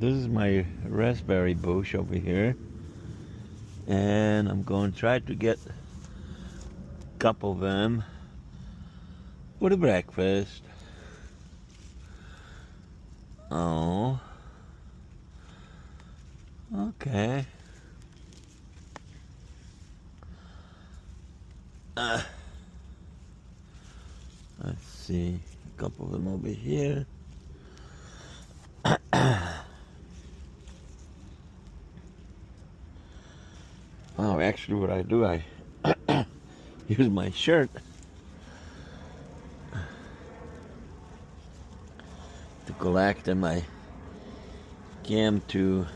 This is my raspberry bush over here, and I'm going to try to get a couple of them for the breakfast. Oh, okay. Let's see, a couple of them over here. Oh, actually what I do, I use my shirt to collect, and I came to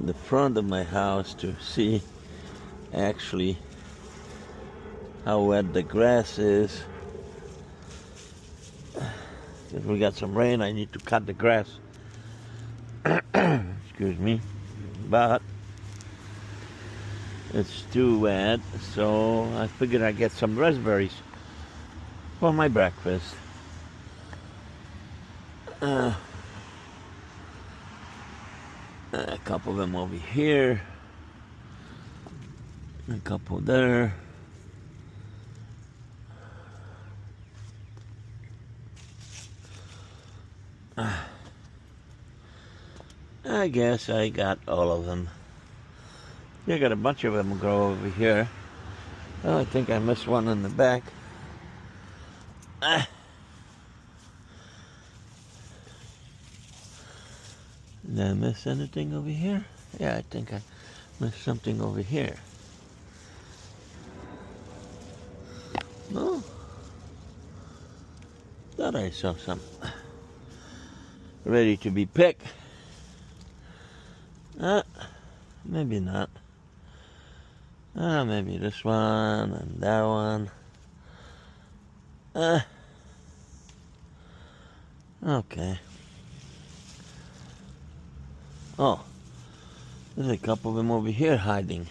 the front of my house to see actually how wet the grass is. If we got some rain, I need to cut the grass. Excuse me. But it's too wet, so I figured I'd get some raspberries for my breakfast. A couple of them over here, a couple there. I guess I got all of them. I got a bunch of them grow over here. Oh, I think I missed one in the back. Did I miss anything over here? Yeah, I think I missed something over here. No? Thought I saw some ready to be picked. Maybe not. Maybe this one and that one. Okay. Oh, there's a couple of them over here hiding.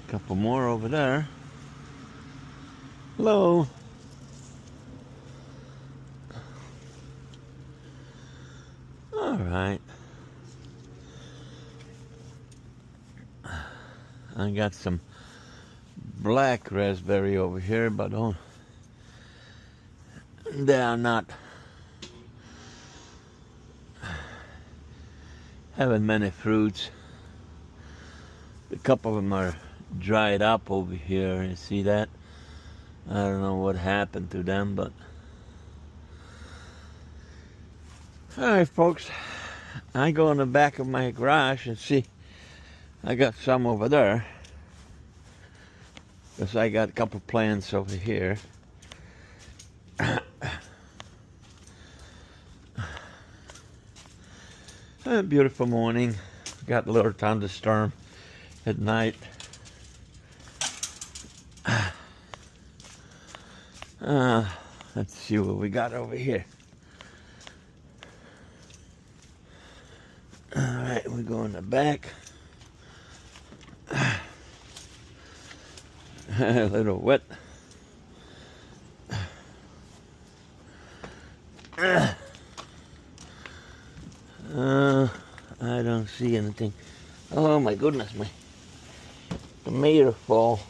Couple more over there. Hello. All right. I got some black raspberry over here, but they are not having many fruits. A couple of them are dried up over here. You see that? I don't know what happened to them, but all right, folks, I go in the back of my garage and see. I got some over there, because I got a couple plants over here. A beautiful morning. Got a little thunderstorm at night. Let's see what we got over here. All right, we go in the back. A little wet. I don't see anything. Oh my goodness, my tomato fall.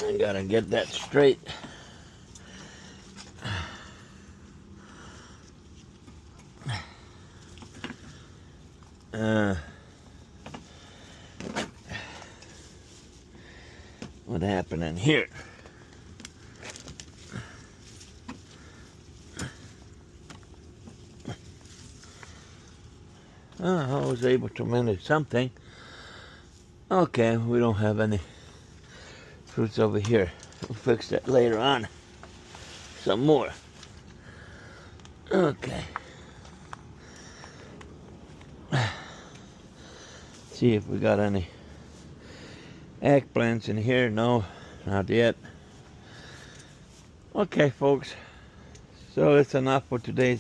I gotta get that straight. What happened in here? I was able to manage something. Okay, we don't have any fruits over here. We'll fix that later on. Some more. Okay. See if we got any eggplants in here. No, not yet. Okay, folks. So it's enough for today's